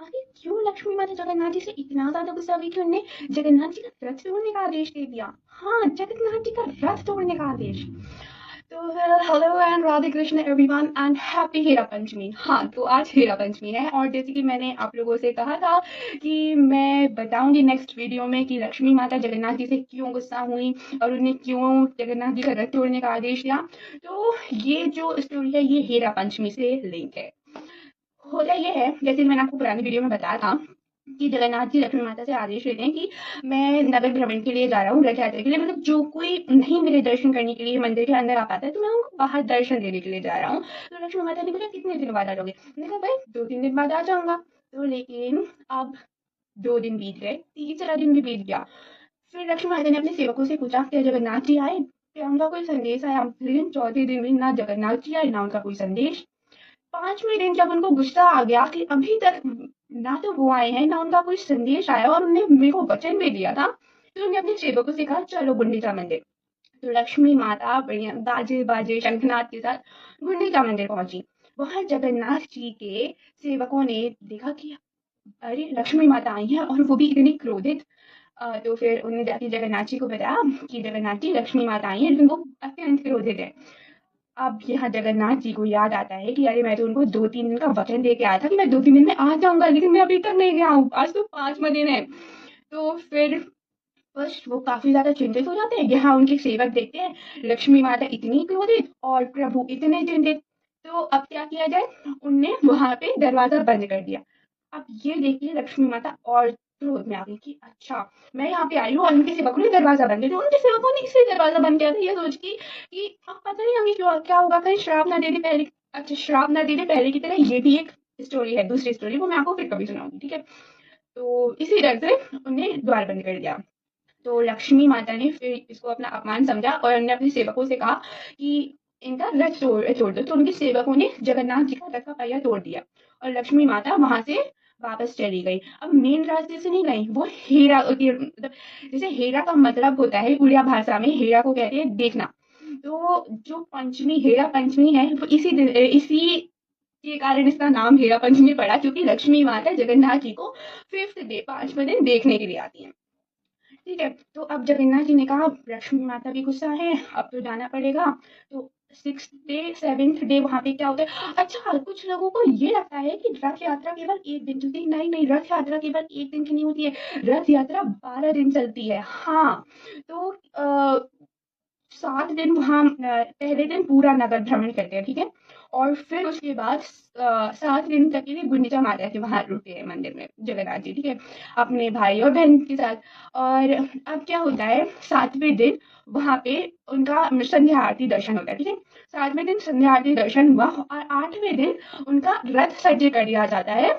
आखिर क्यों लक्ष्मी माता जगन्नाथ जी से इतना ज्यादा गुस्सा हुई कि उनने जगन्नाथ जी का रथ तोड़ने का आदेश दे दिया। हाँ, जगन्नाथ जी का रथ तोड़ने का आदेश। तो फिर hello and Radhe Krishna everyone and happy Hira Panchami. हाँ, तो आज हीरा पंचमी है और जैसे कि मैंने आप लोगों से कहा था कि मैं बताऊंगी नेक्स्ट वीडियो में कि लक्ष्मी माता जगन्नाथ जी से क्यों गुस्सा हुई और उन्हें क्यों जगन्नाथ जी का रथ तोड़ने का आदेश दिया। तो ये जो स्टोरी है ये हीरा पंचमी से लिंक है। होता ये है, जैसे मैंने आपको पुरानी वीडियो में बताया था कि जगन्नाथ जी लक्ष्मी माता से आदेश लेते हैं कि मैं नगर भ्रमण के लिए जा रहा हूँ, रथ यात्रा के लिए। मतलब जो कोई नहीं मेरे दर्शन करने के लिए मंदिर के अंदर आ पाता है तो मैं उनको बाहर दर्शन देने के लिए जा रहा हूँ। तो लक्ष्मी माता ने बोला कितने दिन बाद आ जाओगे? मैंने कहा भाई 2-3 दिन बाद आ जाऊंगा। तो लेकिन अब 2 दिन बीत गए, तीसरा दिन भी बीत गया। फिर लक्ष्मी माता ने अपने सेवकों से पूछा क्या जगन्नाथ जी आए? क्या उनका कोई संदेश आया? लेकिन चौथे दिन भी ना जगन्नाथ जी आए ना उनका कोई संदेश। 5वें दिन जब उनको गुस्सा आ गया कि अभी तक ना तो वो आए हैं ना उनका कोई संदेश आया और उन्होंने मेरे को वचन भी दिया था, तो उन्होंने अपने सेवकों से कहा चलो गुंडीचा मंदिर। तो लक्ष्मी माता बढ़िया बाजे बाजे शंखनाद के साथ गुंडीचा मंदिर पहुंची। वहां जगन्नाथ जी के सेवकों ने देखा कि अरे लक्ष्मी माता आई है और वो भी इतनी क्रोधित। तो फिर उन्होंने जाके जगन्नाथ जी को बताया कि जगन्नाथ जी लक्ष्मी माता आई है लेकिन वो अत्यंत क्रोधित है। अब यहाँ जगन्नाथ जी को याद आता है कि अरे मैं तो उनको 2-3 दिन का वचन दे के आया था कि मैं 2-3 दिन में आ जाऊंगा, लेकिन मैं अभी तक नहीं गया हूँ, आज तो 5वां दिन है। तो फिर बस वो काफी ज्यादा चिंतित हो जाते हैं। यहाँ उनके सेवक देखते हैं लक्ष्मी माता इतनी क्रोधित और प्रभु इतने चिंतित। तो अब क्या किया जाए? उनने वहां पे दरवाजा बंद कर दिया। अब ये देखिए लक्ष्मी माता और क्रोध में आ गई कि अच्छा मैं यहाँ पे आई हूँ और उनके सेवकों ने दरवाजा बंद कर दिया। उनके सेवकों ने इसलिए दरवाजा बंद किया था ये सोच कि अब पता नहीं आगे क्यों क्या होगा, कहीं श्राप ना दे दे पहले। अच्छा श्राप ना दे दे पहले की तरह। ये भी एक स्टोरी है, दूसरी स्टोरी वो मैं आपको फिर कभी सुनाऊंगी, ठीक है? तो इसी तरह से उन्हें द्वार बंद कर दिया। तो लक्ष्मी माता ने फिर इसको अपना अपमान समझा और उन्होंने अपने सेवकों से कहा कि इनका रथ तोड़ दो। तो उनके सेवकों ने जगन्नाथ जी का रथ का पहिया तोड़ दिया और लक्ष्मी माता वहां से वापस चली गई। अब मेन रास्ते से नहीं गई, वो हीरा मतलब जैसे हीरा का मतलब होता है उड़िया भाषा में हीरा को कहते हैं देखना। तो जो पंचमी हीरा पंचमी है वो इसी के कारण इसका नाम हीरा पंचमी पड़ा, क्योंकि लक्ष्मी माता जगन्नाथ जी को 5th डे 5वें दिन देखने के लिए आती है। ठीक है, तो अब जगन्नाथ जी ने कहा लक्ष्मी माता भी गुस्सा है, अब तो जाना पड़ेगा। तो 6th डे 7th डे वहां पे क्या होता है? अच्छा कुछ लोगों को ये लगता है कि रथ यात्रा केवल एक दिन चलती है। नहीं नहीं, रथ यात्रा केवल एक दिन की नहीं होती है, रथ यात्रा 12 दिन चलती है। हाँ, तो 7 दिन वहाँ पहले दिन पूरा नगर भ्रमण करते हैं, ठीक है? और फिर उसके बाद 7 दिन तक के लिए गुंडिचा माता के वहाँ रुकते हैं मंदिर में जगन्नाथ जी, ठीक है? अपने भाई और बहन के साथ। और अब क्या होता है 7वें दिन वहाँ पे उनका संध्या आरती दर्शन होता है, ठीक है? 7वें दिन संध्या आरती दर्शन हुआ और 8वें दिन उनका रथ सज्ज कर दिया जाता है।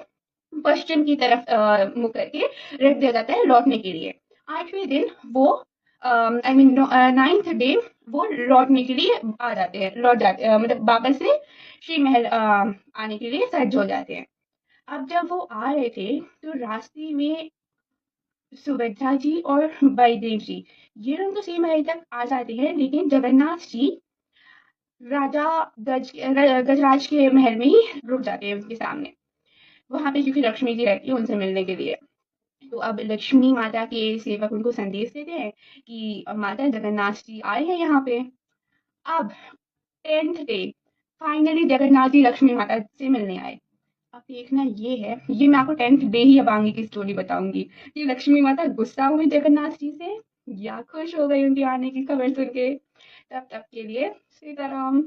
पश्चिम की तरफ मुख करके रख दिया जाता है लौटने के लिए। 8वें दिन वो आई मीन 9th डे वो लौटने के लिए आ जाते हैं, लौट जाते मतलब वापस से श्री महल आने के लिए सज्ज हो जाते हैं। अब जब वो आ रहे थे तो रास्ते में सुभद्रा जी और बलदेव जी ये लोग तो श्री महल तक आ जाते हैं, लेकिन जगन्नाथ जी राजा गजराज के महल में ही रुक जाते हैं उनके सामने, वहां पे क्योंकि लक्ष्मी जी रहती है उनसे मिलने के लिए। तो अब लक्ष्मी माता के सेवक उनको संदेश देते हैं कि माता जगन्नाथ जी आए हैं यहाँ पे। अब 10th day finally Jagannath ji Lakshmi माता से मिलने आए। अब देखना ये है, ये मैं आपको 10th डे ही अब आगे की स्टोरी बताऊंगी कि लक्ष्मी माता गुस्सा हुई जगन्नाथ जी से या खुश हो गई उनके आने की खबर सुन के। तब तक के लिए सीताराम।